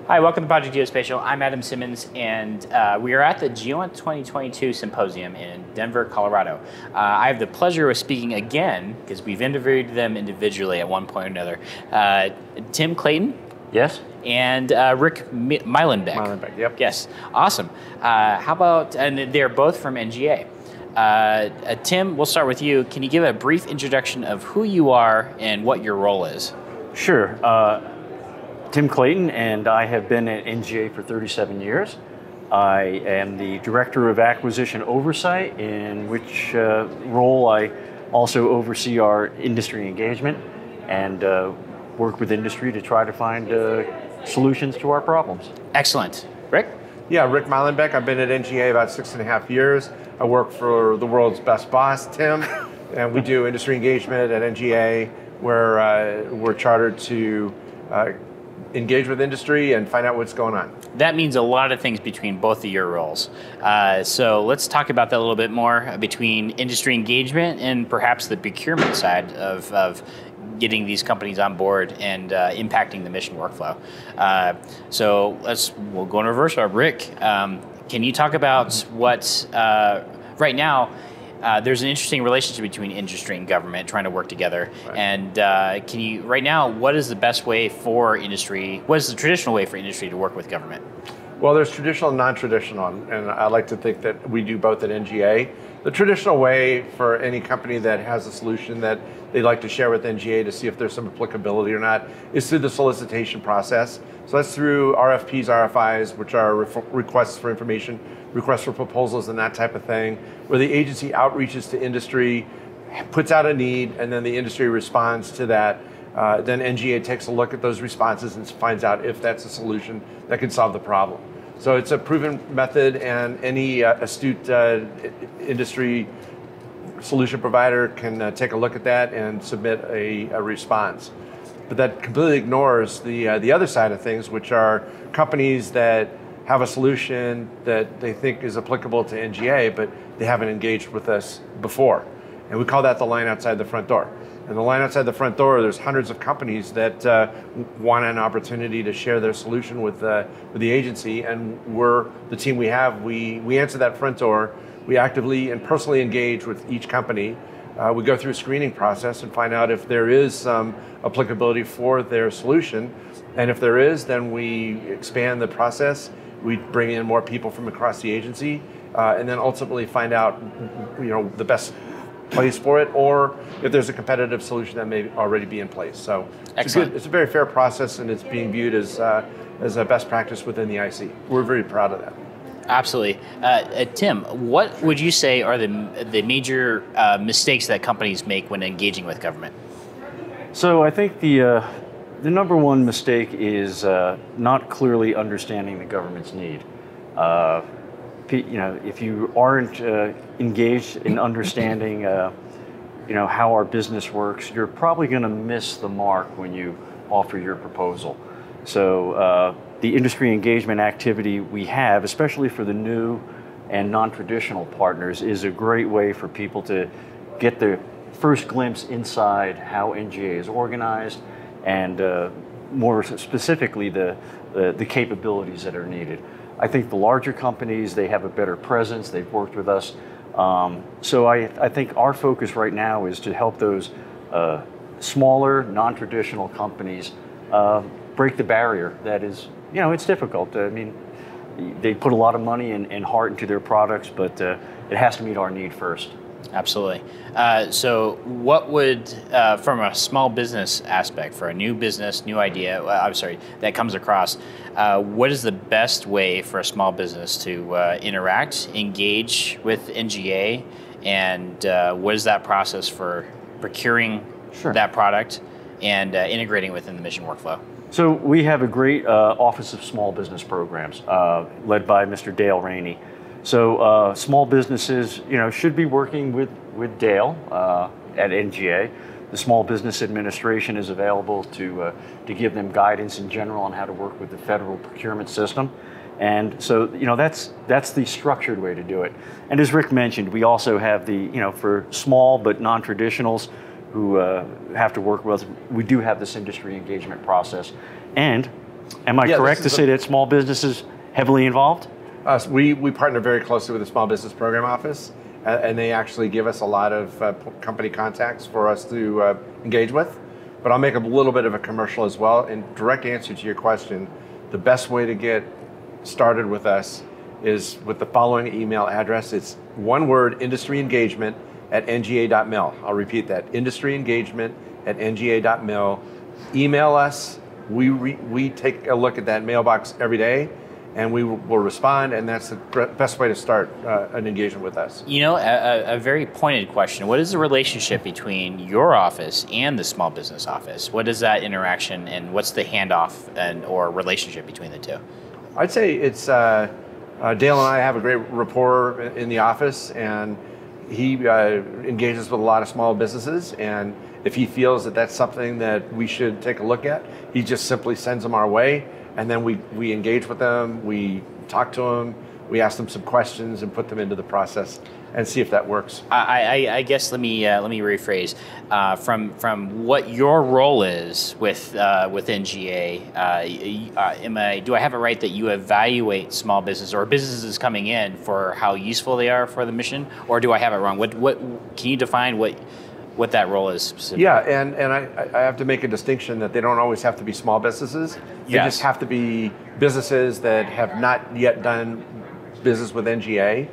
Hi, welcome to Project Geospatial. I'm Adam Simmons, and we are at the GEOINT 2022 Symposium in Denver, Colorado. I have the pleasure of speaking again, because we've interviewed them individually at one point or another. Tim Clayton. Yes. And Rick Myllenbeck. Myllenbeck, yep. Yes, awesome. How about, and they're both from NGA. Tim, we'll start with you. Can you give a brief introduction of who you are and what your role is? Sure. Tim Clayton, and I have been at NGA for 37 years. I am the Director of Acquisition Oversight, in which role I also oversee our industry engagement and work with industry to try to find solutions to our problems. Excellent. Rick? Yeah, Rick Myllenbeck. I've been at NGA about 6.5 years. I work for the world's best boss, Tim, and we do industry engagement at NGA, where we're chartered to engage with industry and find out what's going on. That means a lot of things between both of your roles. So let's talk about that a little bit more between industry engagement and perhaps the procurement side of getting these companies on board and impacting the mission workflow. So we'll go in reverse. Rick, can you talk about what, right now, there's an interesting relationship between industry and government trying to work together. Right. And right now, what is the best way for industry, what is the traditional way for industry to work with government? Well, there's traditional and non-traditional, and I like to think that we do both at NGA. The traditional way for any company that has a solution that they'd like to share with NGA to see if there's some applicability or not is through the solicitation process. So that's through RFPs, RFIs, which are requests for information, requests for proposals and that type of thing, where the agency outreaches to industry, puts out a need, and then the industry responds to that. Then NGA takes a look at those responses and finds out if that's a solution that can solve the problem. So it's a proven method, and any astute industry solution provider can take a look at that and submit a response. But that completely ignores the other side of things, which are companies that have a solution that they think is applicable to NGA, but they haven't engaged with us before. And we call that the line outside the front door. And the line outside the front door, there's hundreds of companies that want an opportunity to share their solution with the agency, and we're the team we have. We answer that front door. We actively and personally engage with each company. We go through a screening process and find out if there is some applicability for their solution. And if there is, then we expand the process. We bring in more people from across the agency, and then ultimately find out, the best place for it, or if there's a competitive solution that may already be in place. So it's a very fair process, and it's being viewed as a best practice within the IC. We're very proud of that. Absolutely. Tim, what would you say are the major mistakes that companies make when engaging with government? So I think the number one mistake is not clearly understanding the government's need. If you aren't engaged in understanding how our business works, you're probably going to miss the mark when you offer your proposal. So the industry engagement activity we have, especially for the new and non-traditional partners, is a great way for people to get the first glimpse inside how NGA is organized, and more specifically the capabilities that are needed. I think the larger companies, they have a better presence, they've worked with us. So I think our focus right now is to help those smaller, non-traditional companies break the barrier. That is, it's difficult. I mean, they put a lot of money and heart into their products, but it has to meet our need first. Absolutely. So what would, from a small business aspect, for a new business, new idea, that comes across, what is the best way for a small business to interact, engage with NGA, and what is that process for procuring that product and integrating within the mission workflow? So we have a great Office of Small Business Programs led by Mr. Dale Rainey. So small businesses, should be working with Dale at NGA. The Small Business Administration is available to give them guidance in general on how to work with the federal procurement system. And so, that's the structured way to do it. And as Rick mentioned, we also have for small but non-traditionals who have to work with us, we do have this industry engagement process. And Am I correct to say that small business is heavily involved? We partner very closely with the Small Business Program Office, and they actually give us a lot of company contacts for us to engage with. But I'll make a little bit of a commercial as well. In direct answer to your question, the best way to get started with us is with the following email address. It's one word, industryengagement@nga.mil. I'll repeat that, industryengagement@nga.mil. Email us. We take a look at that mailbox every day, and we will respond, and that's the best way to start an engagement with us. You know, a very pointed question. What is the relationship between your office and the small business office? What is that interaction, and what's the handoff or relationship between the two? I'd say it's Dale and I have a great rapport in the office, and he engages with a lot of small businesses, and if he feels that that's something that we should take a look at, he just simply sends them our way, and then we engage with them, we talk to them, we ask them some questions and put them into the process and see if that works. I guess let me rephrase from what your role is with NGA. Do I have it right that you evaluate small business or businesses coming in for how useful they are for the mission, or do I have it wrong? What can you define what that role is specifically? Yeah, and I have to make a distinction that they don't always have to be small businesses. They just have to be businesses that have not yet done business with NGA,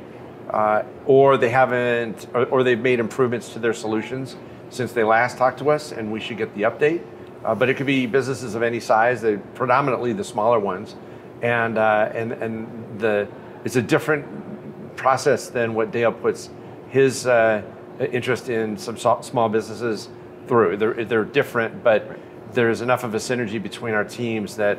or they haven't, or they've made improvements to their solutions since they last talked to us, and we should get the update. But it could be businesses of any size, predominantly the smaller ones, and it's a different process than what Dale puts his interest in some small businesses through. They're different, but there's enough of a synergy between our teams that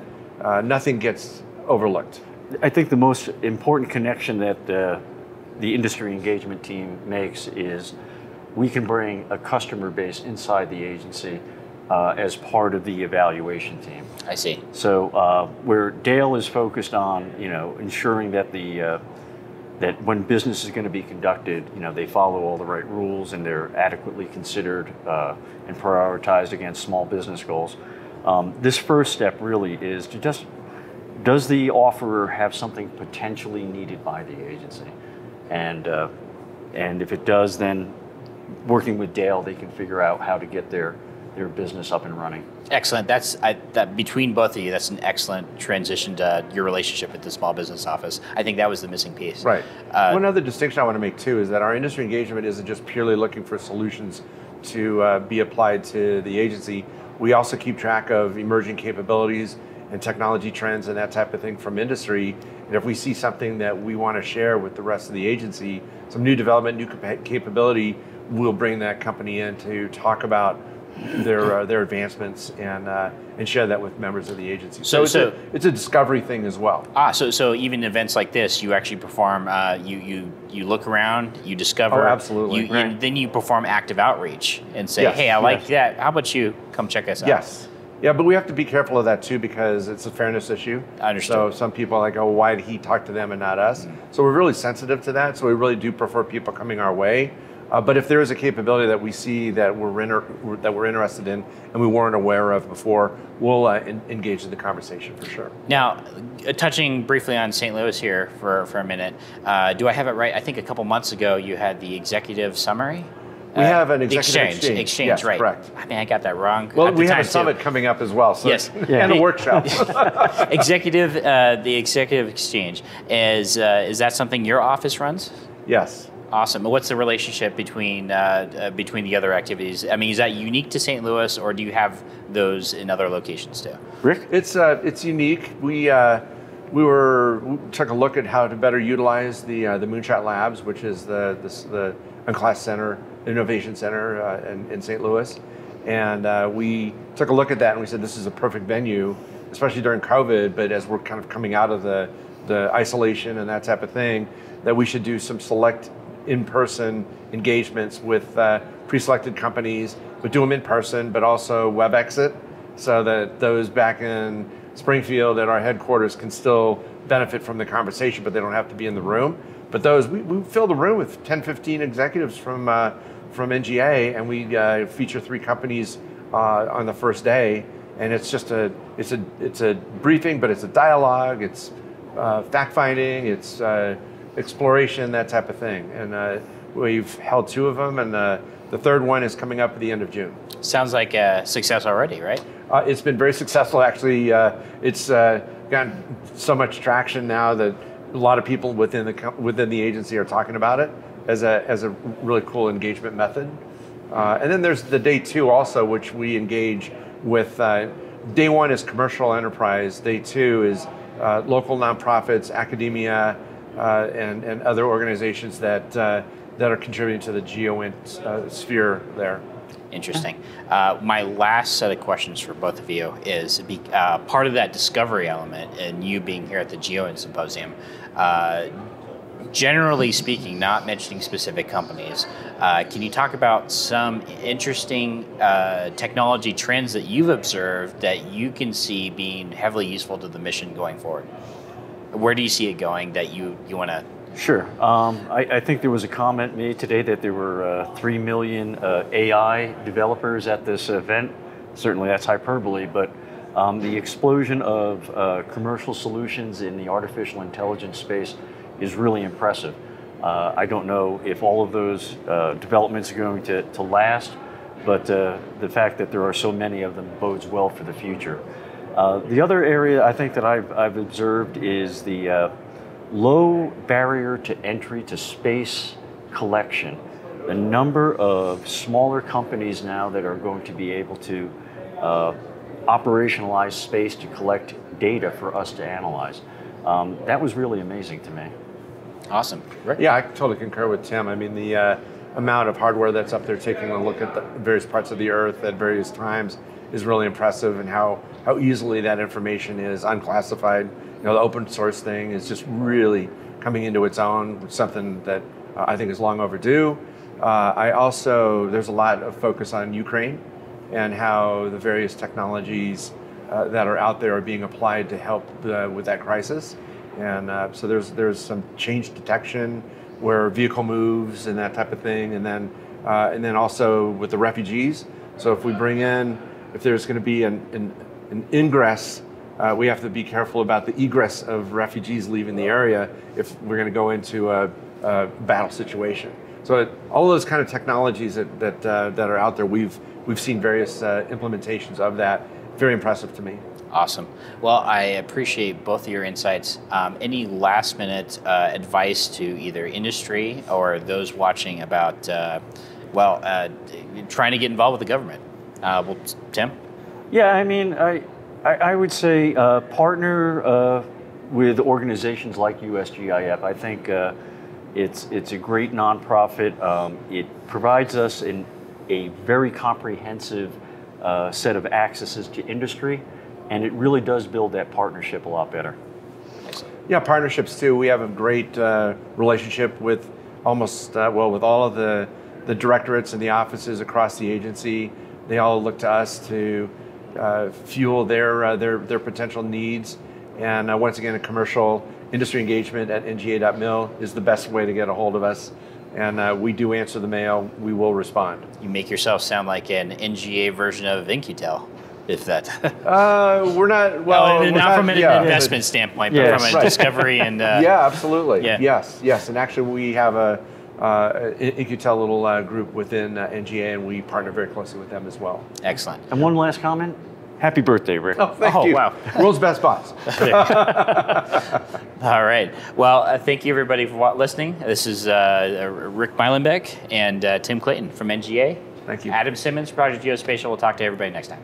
nothing gets overlooked. I think the most important connection that the industry engagement team makes is we can bring a customer base inside the agency as part of the evaluation team. I see. So where Dale is focused on, ensuring that that when business is going to be conducted, they follow all the right rules and they're adequately considered and prioritized against small business goals. This first step really is to does the offerer have something potentially needed by the agency? And if it does, then working with Dale, they can figure out how to get their business up and running. Excellent. That between both of you, that's an excellent transition to your relationship with the small business office. I think that was the missing piece. Right. One other distinction I want to make too is that our industry engagement isn't just purely looking for solutions to be applied to the agency. We also keep track of emerging capabilities and technology trends and that type of thing from industry. And if we see something that we want to share with the rest of the agency, some new development, new capability, we'll bring that company in to talk about their advancements and share that with members of the agency. So it's a discovery thing as well. So even events like this, you actually perform. You look around, you discover. Oh, absolutely. Then you perform active outreach and say, hey, I like that. How about you come check us out? Yes. Yeah, but we have to be careful of that too because it's a fairness issue. Understood. So some people are like, oh, why did he talk to them and not us? Mm-hmm. So we're really sensitive to that. So we really do prefer people coming our way. But if there is a capability that we see that we're interested in and we weren't aware of before, we'll engage in the conversation for sure. Now, touching briefly on St. Louis here for a minute, do I have it right? I think a couple months ago you had the executive summary. We have an executive exchange, yes, right? Correct. I mean, I got that wrong. Well, we have a summit coming up as well. So yes, and a workshop. the executive exchange is that something your office runs? Yes. Awesome. What's the relationship between the other activities? I mean, is that unique to St. Louis, or do you have those in other locations too? Rick? It's unique. We took a look at how to better utilize the Moonshot Labs, which is the Unclass Center, Innovation Center in St. Louis, and we took a look at that and we said this is a perfect venue, especially during COVID. But as we're kind of coming out of the isolation and that type of thing, that we should do some select in-person engagements with pre-selected companies, but do them in person, but also web exit, so that those back in Springfield at our headquarters can still benefit from the conversation, but they don't have to be in the room. But those, we filled the room with 10, 15 executives from NGA, and we feature 3 companies on the first day, and it's just it's a briefing, but it's a dialogue, it's fact finding, it's exploration, that type of thing. And we've held 2 of them, and the third one is coming up at the end of June. Sounds like a success already, right? It's been very successful, actually. It's gotten so much traction now that a lot of people within the agency are talking about it as a really cool engagement method. And then there's the day 2 also, which we engage with. Day 1 is commercial enterprise. Day 2 is local nonprofits, academia, and other organizations that are contributing to the GEOINT sphere there. Interesting. My last set of questions for both of you is part of that discovery element, and you being here at the GEOINT Symposium. Generally speaking, not mentioning specific companies, can you talk about some interesting technology trends that you've observed that you can see being heavily useful to the mission going forward? Where do you see it going that you want to? Sure. I think there was a comment made today that there were 3 million AI developers at this event. Certainly that's hyperbole, but the explosion of commercial solutions in the artificial intelligence space is really impressive. I don't know if all of those developments are going to last, but the fact that there are so many of them bodes well for the future. The other area I think that I've observed is the low barrier to entry to space collection. The number of smaller companies now that are going to be able to operationalize space to collect data for us to analyze. That was really amazing to me. Awesome. Rick? Yeah, I totally concur with Tim. I mean, the amount of hardware that's up there taking a look at the various parts of the Earth at various times is really impressive, and how easily that information is unclassified. You know, the open source thing is just really coming into its own, something that I think is long overdue. There's a lot of focus on Ukraine and how the various technologies that are out there are being applied to help with that crisis. And so there's some change detection where vehicle moves and that type of thing, and then also with the refugees. So if there's going to be an ingress, we have to be careful about the egress of refugees leaving the area if we're going to go into a battle situation. So all those kind of technologies that are out there, we've seen various implementations of that. Very impressive to me. Awesome. Well, I appreciate both of your insights. Any last minute advice to either industry or those watching about, trying to get involved with the government? Tim? Yeah, I mean, I would say partner with organizations like USGIF. I think it's a great nonprofit. It provides us a very comprehensive set of accesses to industry, and it really does build that partnership a lot better. Yeah, partnerships too. We have a great relationship with with all of the directorates and the offices across the agency. They all look to us to fuel their potential needs. And once again, a commercial industry engagement at nga.mil is the best way to get a hold of us. And we do answer the mail. We will respond. You make yourself sound like an NGA version of InQtel, if that. We're not. Well, not from an investment standpoint, but from a discovery and. Yeah, absolutely. Yeah. Yes. And actually, we have a InQtel little group within NGA, and we partner very closely with them as well. Excellent. And one last comment. Happy birthday, Rick. Oh, thank you. Wow. World's best boss. All right. Well, thank you, everybody, for listening. This is Rick Myllenbeck and Tim Clayton from NGA. Thank you. Adam Simmons, Project Geospatial. We'll talk to everybody next time.